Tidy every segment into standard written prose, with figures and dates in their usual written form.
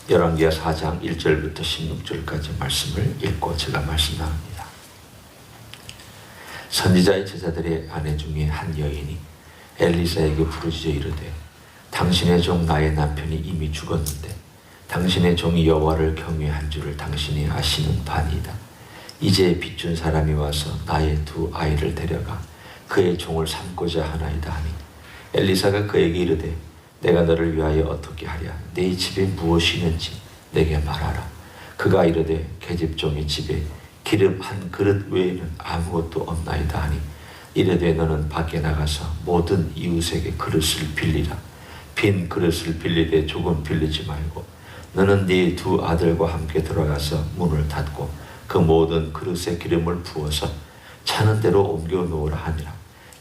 열왕기하 4장 1절부터 16절까지 말씀을 읽고 제가 말씀 나눕니다. 선지자의 제자들의 아내 중에 한 여인이 엘리사에게 부르짖어 이르되 당신의 종 나의 남편이 이미 죽었는데 당신의 종이 여호와를 경외한 줄을 당신이 아시는 바니이다. 이제 빚준 사람이 와서 나의 두 아이를 데려가 그의 종을 삼고자 하나이다 하니 엘리사가 그에게 이르되 내가 너를 위하여 어떻게 하랴? 네 집에 무엇이 있는지 내게 말하라. 그가 이르되 계집종의 집에 기름 한 그릇 외에는 아무것도 없나이다 하니 이르되 너는 밖에 나가서 모든 이웃에게 그릇을 빌리라. 빈 그릇을 빌리되 조금 빌리지 말고 너는 네 두 아들과 함께 들어가서 문을 닫고 그 모든 그릇에 기름을 부어서 차는 대로 옮겨 놓으라 하니라.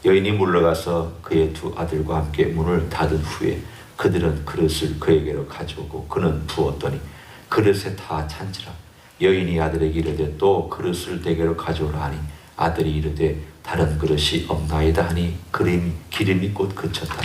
여인이 물러가서 그의 두 아들과 함께 문을 닫은 후에 그들은 그릇을 그에게로 가져오고 그는 부었더니 그릇에 다 찬지라. 여인이 아들에게 이르되 또 그릇을 내게로 가져오라 하니 아들이 이르되 다른 그릇이 없나이다 하니 기름이 곧 그쳤다.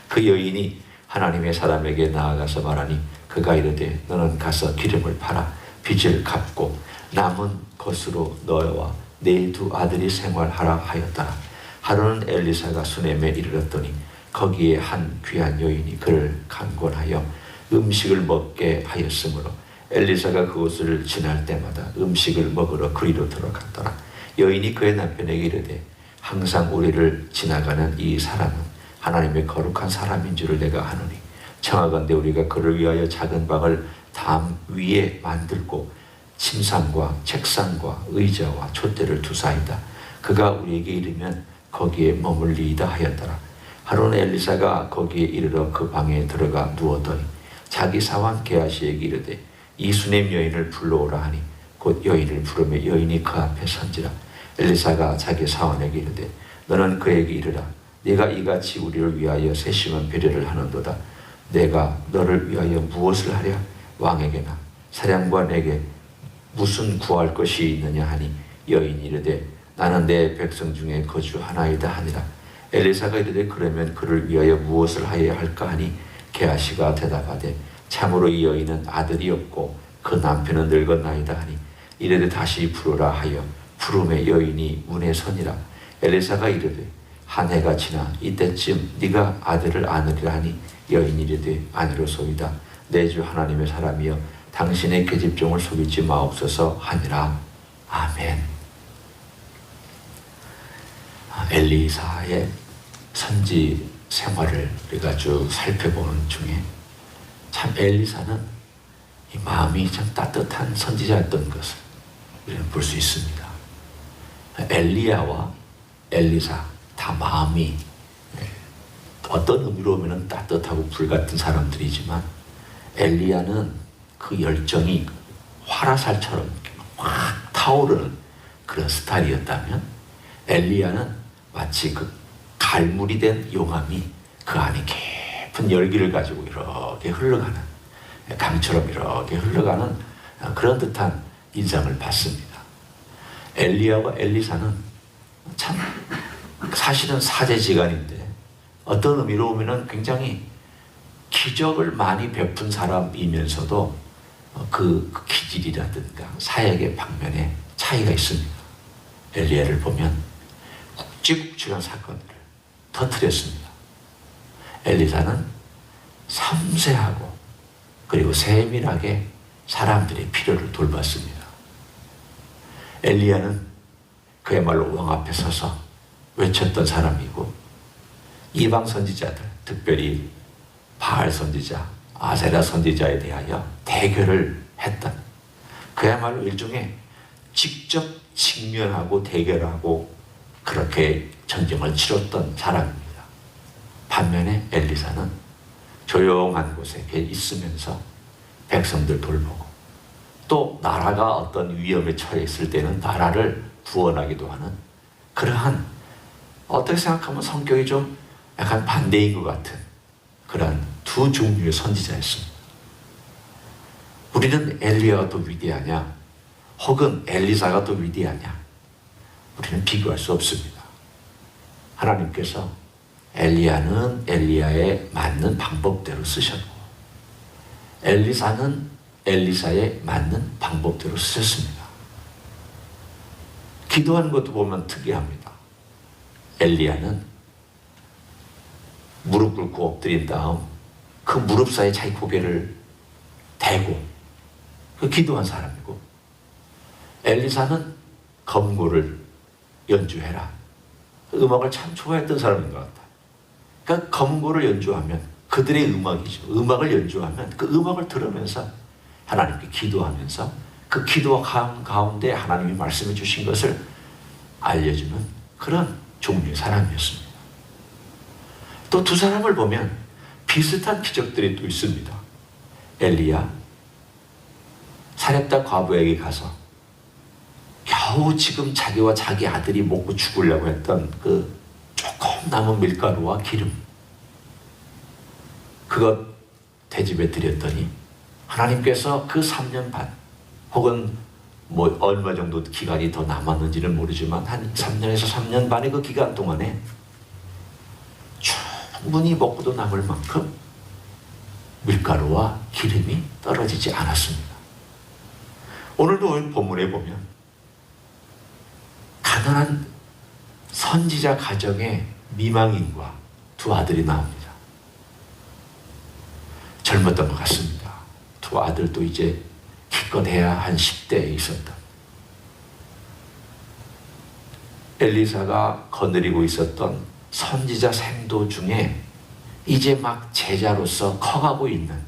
그 여인이 하나님의 사람에게 나아가서 말하니 그가 이르되 너는 가서 기름을 팔아 빚을 갚고 남은 것으로 너와 네 두 아들이 생활하라 하였더라. 하루는 엘리사가 수넴에 이르렀더니 거기에 한 귀한 여인이 그를 강권하여 음식을 먹게 하였으므로 엘리사가 그곳을 지날 때마다 음식을 먹으러 그리로 들어갔더라. 여인이 그의 남편에게 이르되 항상 우리를 지나가는 이 사람은 하나님의 거룩한 사람인 줄을 내가 아노니 청하건대 우리가 그를 위하여 작은 방을 담 위에 만들고 침상과 책상과 의자와 촛대를 두사이다. 그가 우리에게 이르면 거기에 머물리이다 하였더라. 하루는 엘리사가 거기에 이르러 그 방에 들어가 누웠더니 자기 사환 게하시에게 이르되 이 수넴 여인을 불러오라 하니 곧 여인을 부르며 여인이 그 앞에 선지라. 엘리사가 자기 사환에게 이르되 너는 그에게 이르라. 네가 이같이 우리를 위하여 세심한 배려를 하는도다. 내가 너를 위하여 무엇을 하랴? 왕에게나 사령관에게 무슨 구할 것이 있느냐 하니 여인이 이르되 나는 내 백성 중에 거주하나이다 하니라. 엘리사가 이르되 그러면 그를 위하여 무엇을 하여야 할까 하니 게하시가 대답하되 참으로 이 여인은 아들이 없고 그 남편은 늙었나이다 하니 이르되 다시 부르라 하여 부름에 여인이 문에 서니라. 엘리사가 이르되 한 해가 지나 이때쯤 네가 아들을 안으리라 하니 여인이 이르되 아니로소이다. 내 주 하나님의 사람이여 당신의 계집종을 속이지 마옵소서 하니라. 아멘. 엘리사의 선지 생활을 우리가 쭉 살펴보는 중에 참 엘리사는 이 마음이 참 따뜻한 선지자였던 것을 우리는 볼 수 있습니다. 엘리야와 엘리사 다 마음이 어떤 의미로 보면 따뜻하고 불같은 사람들이지만 엘리야는 그 열정이 화라살처럼 확 타오르는 그런 스타일이었다면 엘리야는 마치 그 갈물이 된 용암이 그 안에 깊은 열기를 가지고 이렇게 흘러가는 강처럼 이렇게 흘러가는 그런 듯한 인상을 받습니다. 엘리야와 엘리사는 참 사실은 사제지간인데 어떤 의미로 보면 굉장히 기적을 많이 베푼 사람이면서도 그 기질이라든가 사역의 방면에 차이가 있습니다. 엘리야를 보면 굵직굵직한 사건들을 터뜨렸습니다. 엘리사는 섬세하고 그리고 세밀하게 사람들의 필요를 돌봤습니다. 엘리야는 그야말로 왕 앞에 서서 외쳤던 사람이고 이방 선지자들, 특별히 바알 선지자, 아세라 선지자에 대하여 대결을 했던 그야말로 일종의 직접 직면하고 대결하고 그렇게 전쟁을 치렀던 사람입니다. 반면에 엘리사는 조용한 곳에 있으면서 백성들 돌보고 또 나라가 어떤 위험에 처해 있을 때는 나라를 구원하기도 하는 그러한 어떻게 생각하면 성격이 좀 약간 반대인 것 같은 그런 두 종류의 선지자였습니다. 우리는 엘리야가 더 위대하냐 혹은 엘리사가 더 위대하냐 우리는 비교할 수 없습니다. 하나님께서 엘리야는 엘리야에 맞는 방법대로 쓰셨고 엘리사는 엘리사에 맞는 방법대로 쓰셨습니다. 기도하는 것도 보면 특이합니다. 엘리야는 무릎 꿇고 엎드린 다음 그 무릎 사이에 자기 고개를 대고 그 기도한 사람이고, 엘리사는 검구를 연주해라. 음악을 참 좋아했던 사람인 것 같다. 그러니까 검구를 연주하면 그들의 음악이죠. 음악을 연주하면 그 음악을 들으면서 하나님께 기도하면서 그 기도 가운데 하나님이 말씀해 주신 것을 알려주는 그런 종류의 사람이었습니다. 또 두 사람을 보면 비슷한 기적들이 또 있습니다. 엘리야 사렙다 과부에게 가서 겨우 지금 자기와 자기 아들이 먹고 죽으려고 했던 그 조금 남은 밀가루와 기름, 그것 대집에 드렸더니 하나님께서 그 3년 반 혹은 뭐 얼마 정도 기간이 더 남았는지는 모르지만 한 3년에서 3년 반의 그 기간 동안에 충분히 먹고도 남을 만큼 밀가루와 기름이 떨어지지 않았습니다. 오늘도 본문에 보면 가난한 선지자 가정의 미망인과 두 아들이 나옵니다. 젊었던 것 같습니다. 두 아들도 이제 기껏해야 한 10대에 있었다. 엘리사가 거느리고 있었던 선지자 생도 중에 이제 막 제자로서 커가고 있는,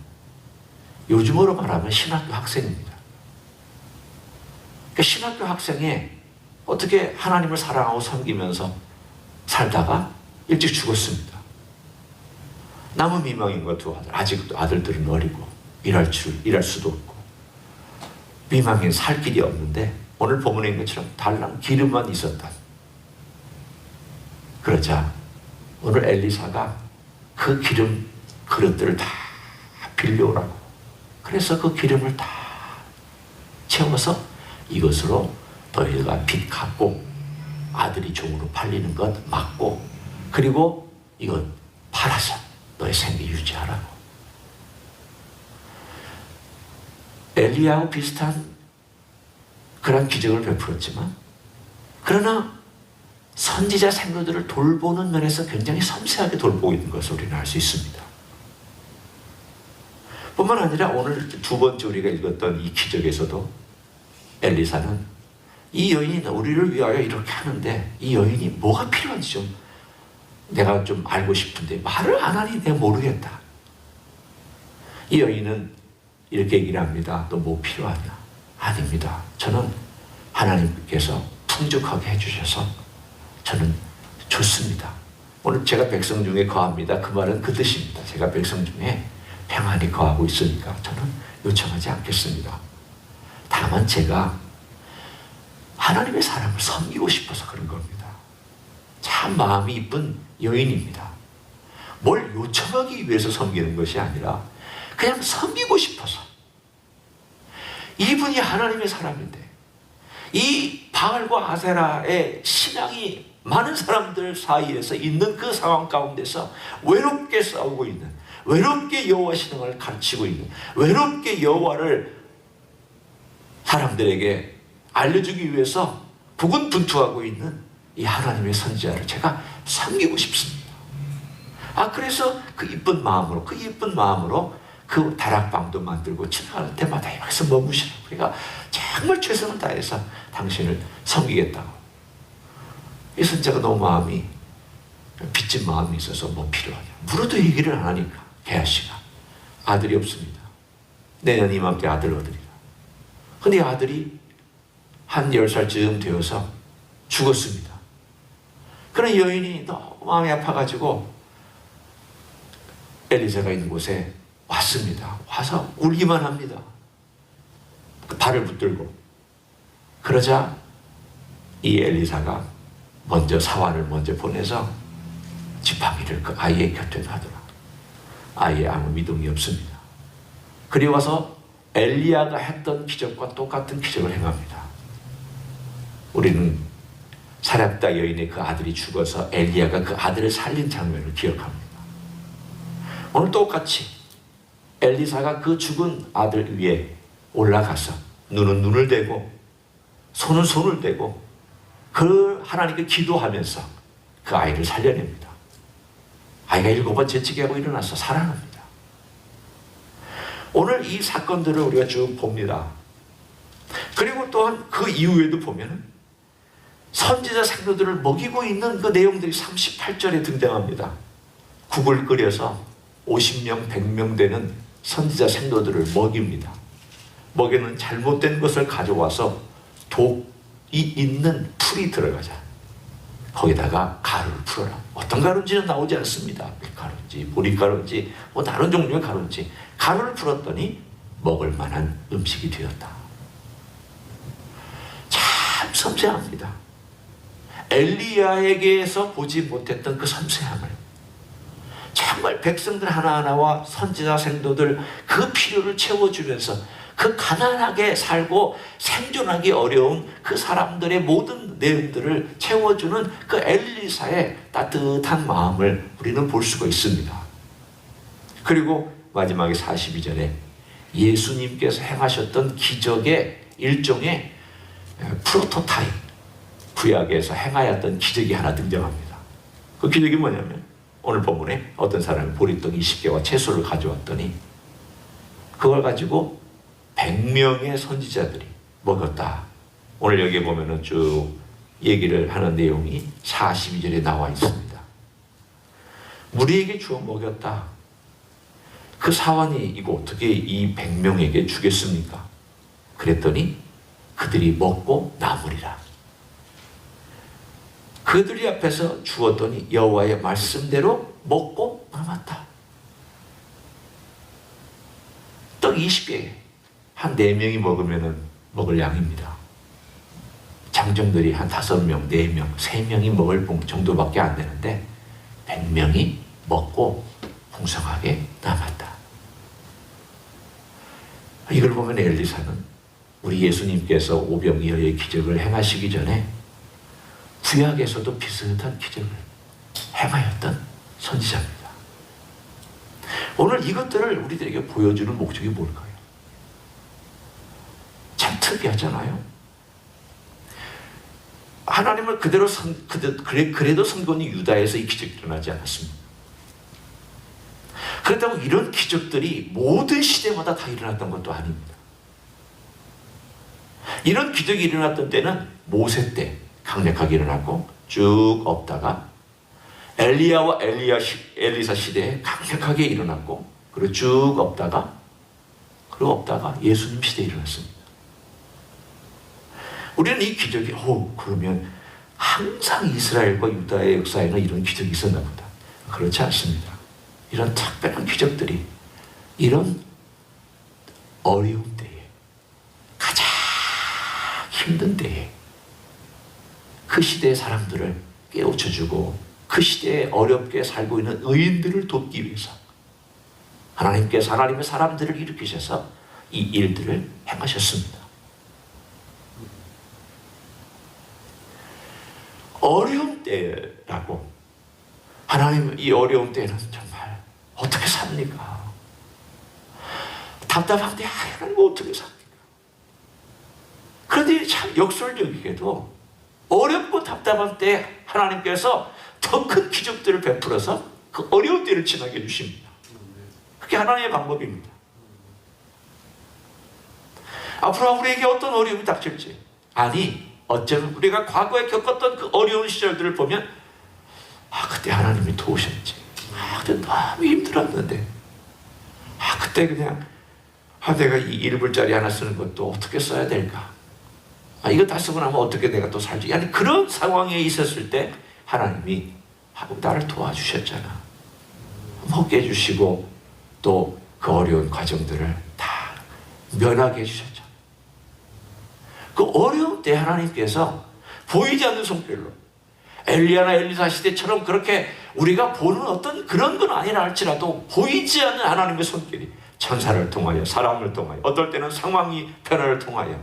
요즘으로 말하면 신학교 학생입니다. 그러니까 신학교 학생에 어떻게 하나님을 사랑하고 섬기면서 살다가 일찍 죽었습니다. 남은 미망인과 두 아들, 아직도 아들들은 어리고 일할 수도 없고 미망인 살 길이 없는데 오늘 본문에 있는 것처럼 달랑 기름만 있었다. 그러자 오늘 엘리사가 그 기름 그릇들을 다 빌려오라고, 그래서 그 기름을 다 채워서 이것으로 너희가 빚 갚고 아들이 종으로 팔리는 것 막고, 그리고 이것 팔아서 너의 생계 유지하라고. 엘리야하고 비슷한 그런 기적을 베풀었지만, 그러나 선지자 생도들을 돌보는 면에서 굉장히 섬세하게 돌보고 있는 것을 우리는 알 수 있습니다. 뿐만 아니라 오늘 두 번째 우리가 읽었던 이 기적에서도 엘리사는 이 여인이 우리를 위하여 이렇게 하는데 이 여인이 뭐가 필요한지 좀 내가 좀 알고 싶은데 말을 안 하니 내가 모르겠다. 이 여인은 이렇게 얘기를 합니다. 너 뭐 필요하냐? 아닙니다. 저는 하나님께서 풍족하게 해주셔서 저는 좋습니다. 오늘 제가 백성 중에 거합니다. 그 말은 그 뜻입니다. 제가 백성 중에 평안히 거하고 있으니까 저는 요청하지 않겠습니다. 다만 제가 하나님의 사람을 섬기고 싶어서 그런 겁니다. 참 마음이 이쁜 여인입니다. 뭘 요청하기 위해서 섬기는 것이 아니라 그냥 섬기고 싶어서. 이분이 하나님의 사람인데 이 바알과 아세라의 신앙이 많은 사람들 사이에서 있는 그 상황 가운데서 외롭게 싸우고 있는, 외롭게 여호와 신앙을 가르치고 있는, 외롭게 여호와를 사람들에게 알려주기 위해서 부근분투하고 있는 이 하나님의 선지자를 제가 섬기고 싶습니다. 그래서 그 이쁜 마음으로 그 다락방도 만들고 지나갈 때마다 여기서 머무시라고, 우리가 정말 최선을 다해서 당신을 섬기겠다고. 이 선지자가 너무 마음이 빚진 마음이 있어서 뭐 필요하냐 물어도 얘기를 안 하니까 게하시가 아들이 없습니다. 내년 이맘때 아들 얻으리라. 근데 이 아들이 한 10살쯤 되어서 죽었습니다. 그런 여인이 너무 마음이 아파가지고 엘리사가 있는 곳에 왔습니다. 와서 울기만 합니다. 발을 붙들고. 그러자 이 엘리사가 먼저 사환을 먼저 보내서 지팡이를 그 아이의 곁에 놔두라. 아이에 아무 믿음이 없습니다. 그리고 와서 엘리야가 했던 기적과 똑같은 기적을 행합니다. 우리는 사렙다 여인의 그 아들이 죽어서 엘리야가 그 아들을 살린 장면을 기억합니다. 오늘 똑같이 엘리사가 그 죽은 아들 위에 올라가서 눈은 눈을 대고 손은 손을 대고 그 하나님께 기도하면서 그 아이를 살려냅니다. 아이가 7번 재치기 하고 일어나서 살아납니다. 오늘 이 사건들을 우리가 쭉 봅니다. 그리고 또한 그 이후에도 보면 선지자 생도들을 먹이고 있는 그 내용들이 38절에 등장합니다. 국을 끓여서 50명, 100명 되는 선지자 생도들을 먹입니다. 먹이는 잘못된 것을 가져와서 독이 있는 풀이 들어가자. 거기다가 가루를 풀어라. 어떤 가루인지는 나오지 않습니다. 밀가루인지 보리가루인지 뭐 다른 종류의 가루인지 가루를 풀었더니 먹을 만한 음식이 되었다. 참 섬세합니다. 엘리야에게서 보지 못했던 그 섬세함을 정말 백성들 하나하나와 선지자 생도들 그 필요를 채워주면서 그 가난하게 살고 생존하기 어려운 그 사람들의 모든 내용들을 채워주는 그 엘리사의 따뜻한 마음을 우리는 볼 수가 있습니다. 그리고 마지막에 42절에 예수님께서 행하셨던 기적의 일종의 프로토타입, 구약에서 행하였던 기적이 하나 등장합니다. 그 기적이 뭐냐면 오늘 본문에 어떤 사람이 보리떡 20개와 채소를 가져왔더니 그걸 가지고 100명의 선지자들이 먹었다. 오늘 여기 보면은 쭉 얘기를 하는 내용이 42절에 나와 있습니다. 우리에게 주어 먹였다. 그 사환이 이거 어떻게 이 100명에게 주겠습니까? 그랬더니 그들이 먹고 남으리라. 그들이 앞에서 주었더니 여호와의 말씀대로 먹고 남았다. 떡 20개 한 4명이 먹으면 먹을 양입니다. 장정들이 한 5명, 4명, 3명이 먹을 정도밖에 안 되는데 100명이 먹고 풍성하게 남았다. 이걸 보면 엘리사는 우리 예수님께서 오병이어의 기적을 행하시기 전에 구약에서도 비슷한 기적을 행하였던 선지자입니다. 오늘 이것들을 우리들에게 보여주는 목적이 뭘까요? 참 특이하잖아요. 하나님을 그래도 선건이 유다에서 이 기적이 일어나지 않았습니다. 그렇다고 이런 기적들이 모든 시대마다 다 일어났던 것도 아닙니다. 이런 기적이 일어났던 때는 모세 때 강력하게 일어났고 쭉 없다가 엘리야와 엘리사 시대에 강력하게 일어났고 그리고 쭉 없다가 예수님 시대에 일어났습니다. 우리는 이 기적이 그러면 항상 이스라엘과 유다의 역사에는 이런 기적이 있었나 보다. 그렇지 않습니다. 이런 특별한 기적들이 이런 어려운 때에 가장 힘든 때에 그 시대의 사람들을 깨우쳐주고 그 시대에 어렵게 살고 있는 의인들을 돕기 위해서 하나님께서 하나님의 사람들을 일으키셔서 이 일들을 행하셨습니다. 어려운 때라고 하나님 이 어려운 때는 정말 어떻게 삽니까? 답답한데 하나님 어떻게 삽니까? 그런데 참 역설적이게도 어렵고 답답한 때 하나님께서 더 큰 기적들을 베풀어서 그 어려운 때를 지나게 해주십니다. 그게 하나님의 방법입니다. 앞으로 우리에게 어떤 어려움이 닥칠지 어쩌면 우리가 과거에 겪었던 그 어려운 시절들을 보면 그때 하나님이 도우셨지. 그때 너무 힘들었는데 그때 그냥 내가 이 1불짜리 하나 쓰는 것도 어떻게 써야 될까? 이거 다 쓰고 나면 어떻게 내가 또 살지? 그런 상황에 있었을 때 하나님이 나를 도와주셨잖아. 먹게 해주시고 또 그 어려운 과정들을 다 면하게 해주셨잖아. 그 어려운 때 하나님께서 보이지 않는 손길로 엘리야나 엘리사 시대처럼 그렇게 우리가 보는 어떤 그런 건 아니라 할지라도 보이지 않는 하나님의 손길이 천사를 통하여 사람을 통하여 어떨 때는 상황이 변화를 통하여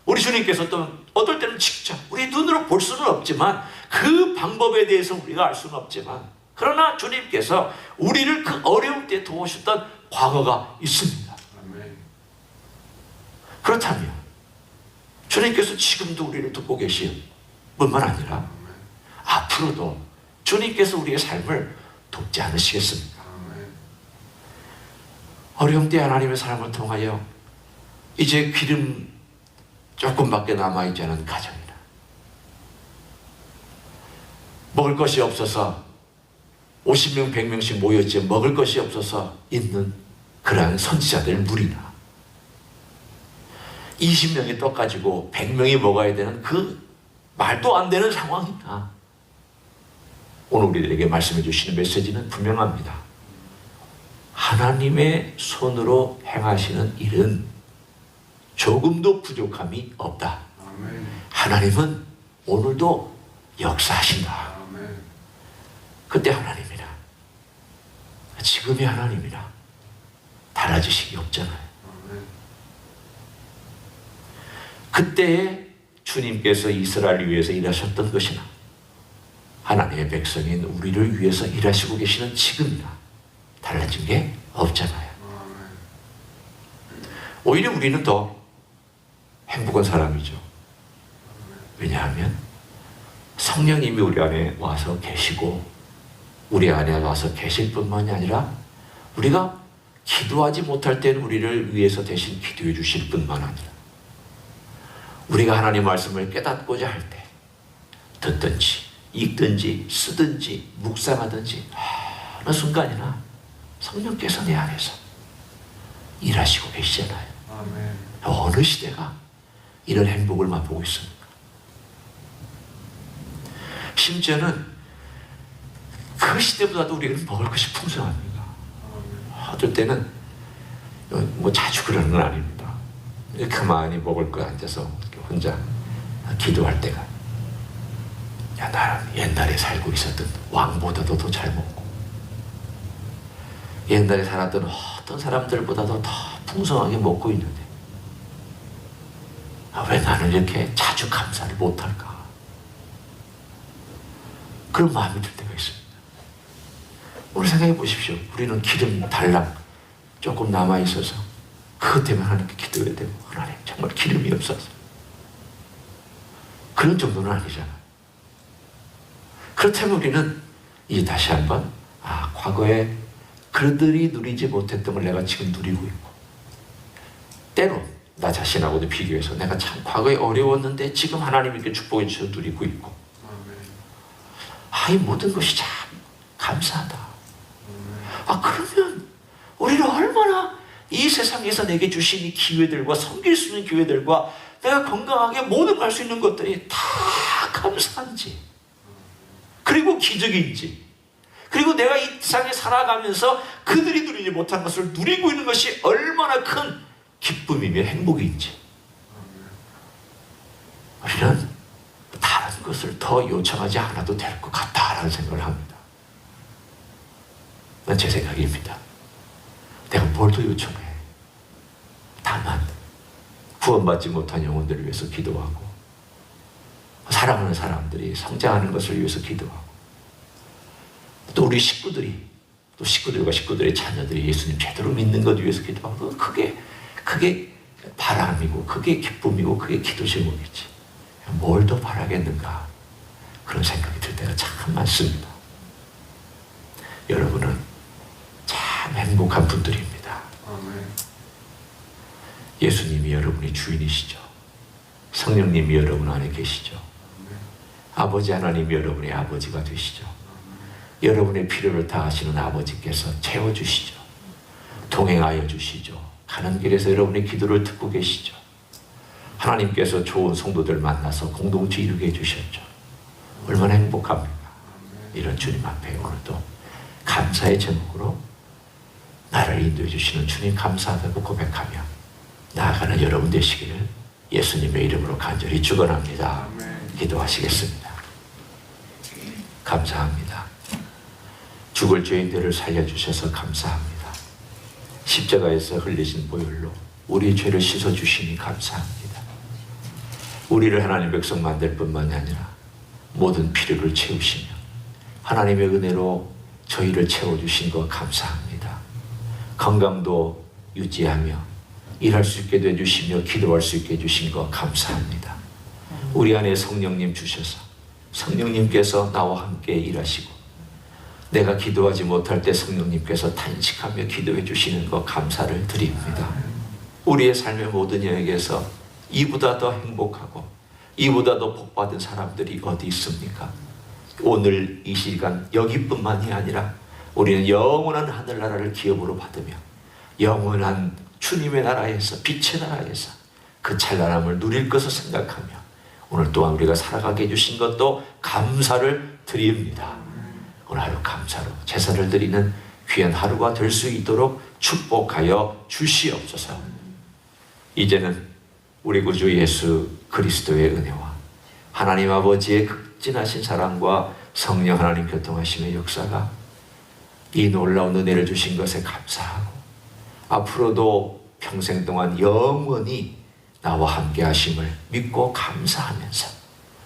우리 주님께서 또 어떨 때는 직접 우리 눈으로 볼 수는 없지만 그 방법에 대해서 우리가 알 수는 없지만 그러나 주님께서 우리를 그 어려운 때 도우셨던 과거가 있습니다. 그렇다면 주님께서 지금도 우리를 돕고 계신 뿐만 아니라 앞으로도 주님께서 우리의 삶을 돕지 않으시겠습니까? 어려움 때 하나님의 사람을 통하여 이제 기름 조금밖에 남아있지 않은 가정이나 먹을 것이 없어서 50명, 100명씩 모였지 먹을 것이 없어서 있는 그러한 선지자들 무리나 20명이 떡 가지고 100명이 먹어야 되는 그 말도 안 되는 상황이나 오늘 우리들에게 말씀해 주시는 메시지는 분명합니다. 하나님의 손으로 행하시는 일은 조금도 부족함이 없다. 하나님은 오늘도 역사하신다. 그때 하나님이라, 지금의 하나님이라 달라지식이 없잖아요. 그때에 주님께서 이스라엘을 위해서 일하셨던 것이나 하나님의 백성인 우리를 위해서 일하시고 계시는 지금이나 달라진 게 없잖아요. 오히려 우리는 더 행복한 사람이죠. 왜냐하면 성령님이 우리 안에 와서 계시고 우리 안에 와서 계실 뿐만이 아니라 우리가 기도하지 못할 때는 우리를 위해서 대신 기도해 주실 뿐만 아니라 우리가 하나님 말씀을 깨닫고자 할 때 듣든지 읽든지 쓰든지 묵상하든지 어느 순간이나 성령께서 내 안에서 일하시고 계시잖아요. 아멘. 어느 시대가 이런 행복을 맛보고 있습니까? 심지어는 그 시대보다도 우리는 먹을 것이 풍성합니다. 어떨 때는 뭐 자주 그러는 건 아닙니다. 가만히 먹을 거 앉아서 혼자 기도할 때가, 야, 나는 옛날에 살고 있었던 왕보다도 더 잘 먹고 옛날에 살았던 어떤 사람들보다도 더 풍성하게 먹고 있는데 왜 나는 이렇게 자주 감사를 못할까? 그런 마음이 들 때가 있습니다. 오늘 생각해 보십시오. 우리는 기름 달랑 조금 남아있어서 그것 때문에 하나님께 기도해야 되고, 하나님 정말 기름이 없어서, 그런 정도는 아니잖아요. 그렇다면 우리는 이제 다시 한번 과거에 그들이 누리지 못했던 걸 내가 지금 누리고 있고, 때로 나 자신하고도 비교해서 내가 참 과거에 어려웠는데 지금 하나님께 축복해 주셔서 누리고 있고, 이 모든 것이 참 감사하다. 그러면 우리는 얼마나 이 세상에서 내게 주신 이 기회들과 섬길 수 있는 기회들과 내가 건강하게 모든 걸 할 수 있는 것들이 다 감사한지, 그리고 기적인지, 그리고 내가 이 세상에 살아가면서 그들이 누리지 못한 것을 누리고 있는 것이 얼마나 큰 기쁨이며 행복인지, 우리는 다른 것을 더 요청하지 않아도 될 것 같다라는 생각을 합니다. 그건 제 생각입니다. 내가 뭘 더 요청해? 다만 구원받지 못한 영혼들을 위해서 기도하고, 사랑하는 사람들이 성장하는 것을 위해서 기도하고, 또 우리 식구들이, 또 식구들과 식구들의 자녀들이 예수님 제대로 믿는 것 위해서 기도하고, 그게 바람이고 그게 기쁨이고 그게 기도 제목이지. 뭘 더 바라겠는가, 그런 생각이 들 때가 참 많습니다. 여러분은 참 행복한 분들입니다. 예수님이 여러분의 주인이시죠. 성령님이 여러분 안에 계시죠. 아버지 하나님이 여러분의 아버지가 되시죠. 여러분의 필요를 다하시는 아버지께서 채워주시죠. 동행하여 주시죠. 가는 길에서 여러분의 기도를 듣고 계시죠. 하나님께서 좋은 성도들 만나서 공동체 이루게 해주셨죠. 얼마나 행복합니까? 이런 주님 앞에 오늘도 감사의 제목으로 나를 인도해 주시는 주님 감사하다고 고백하며 나아가는 여러분 되시기를 예수님의 이름으로 간절히 축원합니다. 기도하시겠습니다. 감사합니다. 죽을 죄인들을 살려주셔서 감사합니다. 십자가에서 흘리신 보혈로 우리 죄를 씻어주시니 감사합니다. 우리를 하나님의 백성 만들 뿐만이 아니라 모든 필요를 채우시며 하나님의 은혜로 저희를 채워주신 것 감사합니다. 건강도 유지하며 일할 수 있게 해주시며 기도할 수 있게 해주신 것 감사합니다. 우리 안에 성령님 주셔서 성령님께서 나와 함께 일하시고 내가 기도하지 못할 때 성령님께서 탄식하며 기도해 주시는 것 감사를 드립니다. 우리의 삶의 모든 영역에서 이보다 더 행복하고 이보다 더 복받은 사람들이 어디 있습니까? 오늘 이 시간 여기뿐만이 아니라 우리는 영원한 하늘나라를 기업으로 받으며 영원한 주님의 나라에서 빛의 나라에서 그 찬란함을 누릴 것을 생각하며 오늘 또한 우리가 살아가게 해주신 것도 감사를 드립니다. 오늘 하루 감사로 제사를 드리는 귀한 하루가 될 수 있도록 축복하여 주시옵소서. 이제는 우리 구주 예수 그리스도의 은혜와 하나님 아버지의 극진하신 사랑과 성령 하나님 교통하심의 역사가 이 놀라운 은혜를 주신 것에 감사하고 앞으로도 평생 동안 영원히 나와 함께 하심을 믿고 감사하면서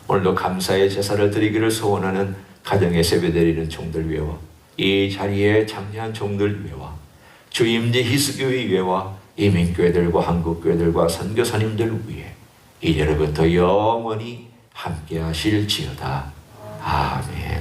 오늘도 감사의 제사를 드리기를 소원하는 가정에 세배드리는 종들 위에와 이 자리에 참여한 종들 위에와 주임지 희수교회 위에와 이민교회들과 한국교회들과 선교사님들 위에 이제로부터 영원히 함께 하실지어다. 아멘.